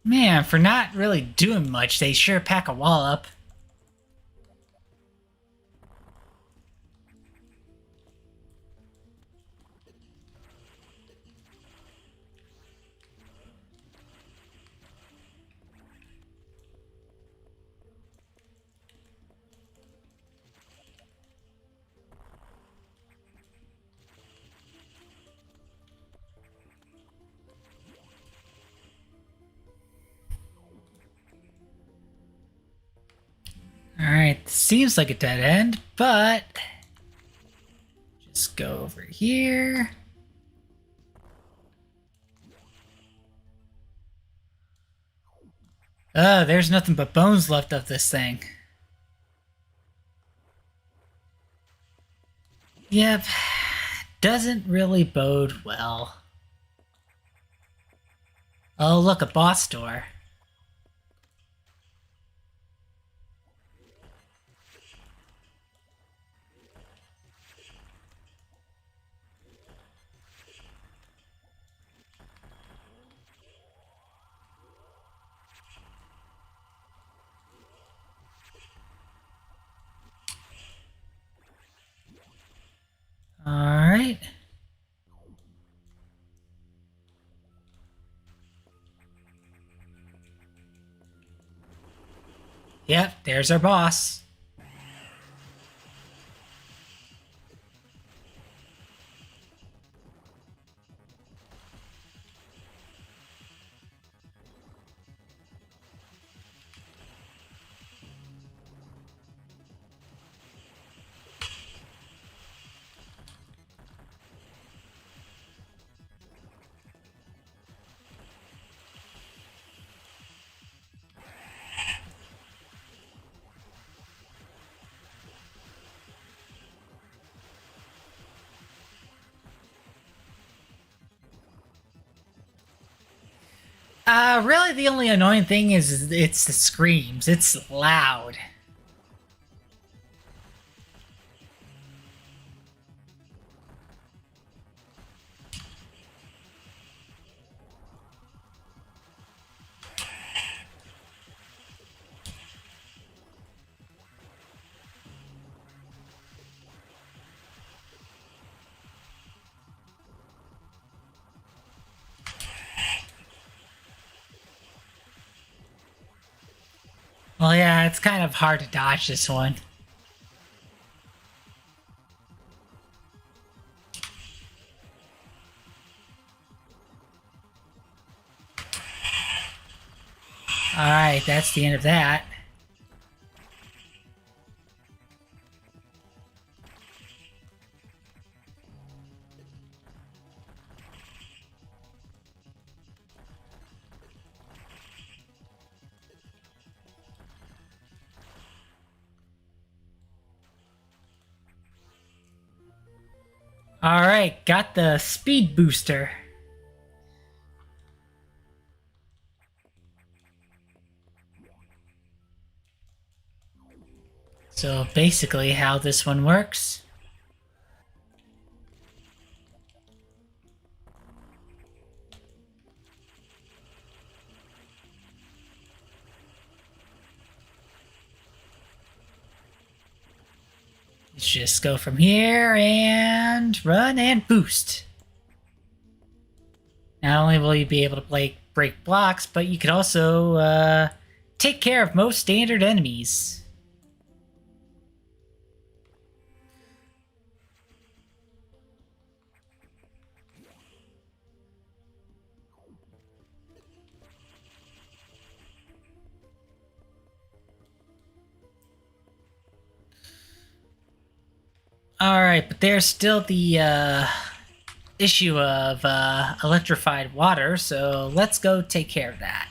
Man, for not really doing much, they sure pack a wall up. Alright, seems like a dead end, but just go over here. Oh, there's nothing but bones left of this thing. Yep, doesn't really bode well. Oh, look, a boss door. Alright. Yep, there's our boss. Really the only annoying thing is it's the screams. It's loud. Well, yeah, it's kind of hard to dodge this one. Alright, that's the end of that. Alright, got the speed booster. So basically how this one works. Let's just go from here and run and boost. Not only will you be able to break blocks, but you can also take care of most standard enemies. Alright, but there's still the issue of electrified water, so let's go take care of that.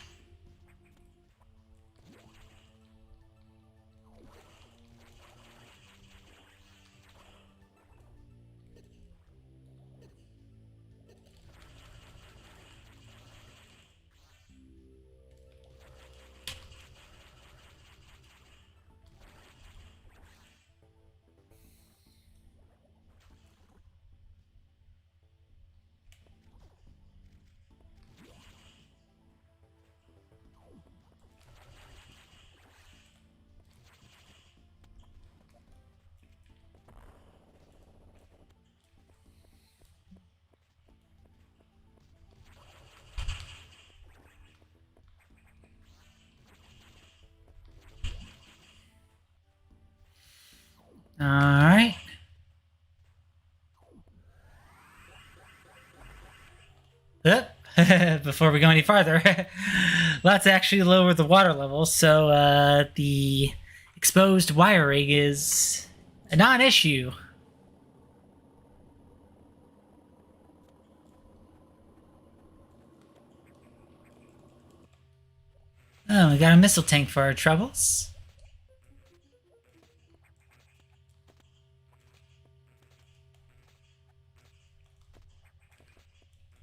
Alright. Before we go any farther, let's actually lower the water level so the exposed wiring is a non-issue. Oh, we got a missile tank for our troubles.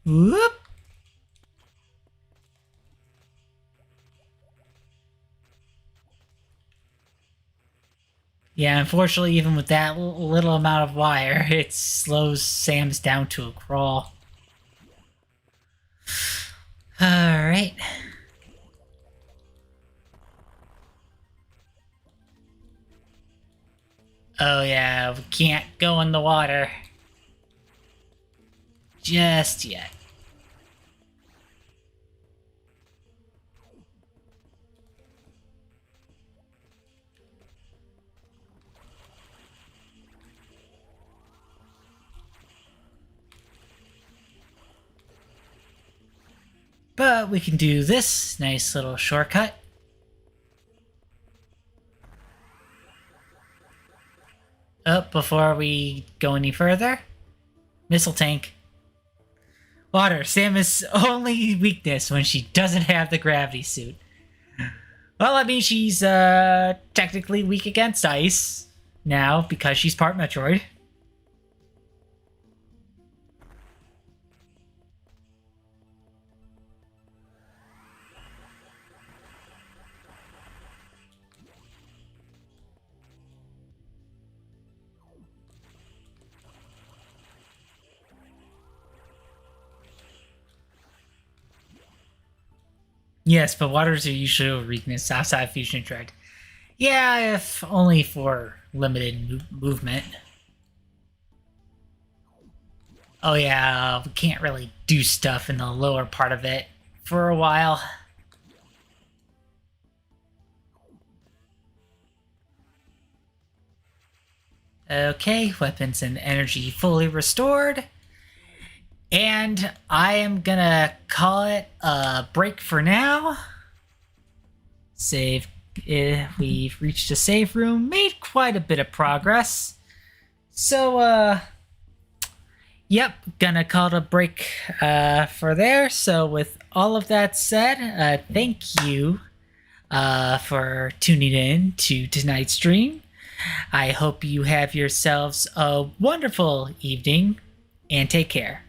Whoop! Yeah, unfortunately, even with that little amount of wire, it slows Sam's down to a crawl. Alright. Oh yeah, we can't go in the water. Just yet. But we can do this nice little shortcut. Oh, before we go any further, missile tank. Water, Samus' only weakness when she doesn't have the gravity suit. Well, I mean, she's technically weak against ice now because she's part Metroid. Yes, but water's are usually a weakness outside Fusion Trade. Yeah, if only for limited movement. Oh yeah, we can't really do stuff in the lower part of it for a while. Okay, weapons and energy fully restored. And I am gonna call it a break for now. Save. We've reached a save room, made quite a bit of progress. So, yep, gonna call it a break for there. So, with all of that said, thank you for tuning in to tonight's stream. I hope you have yourselves a wonderful evening and take care.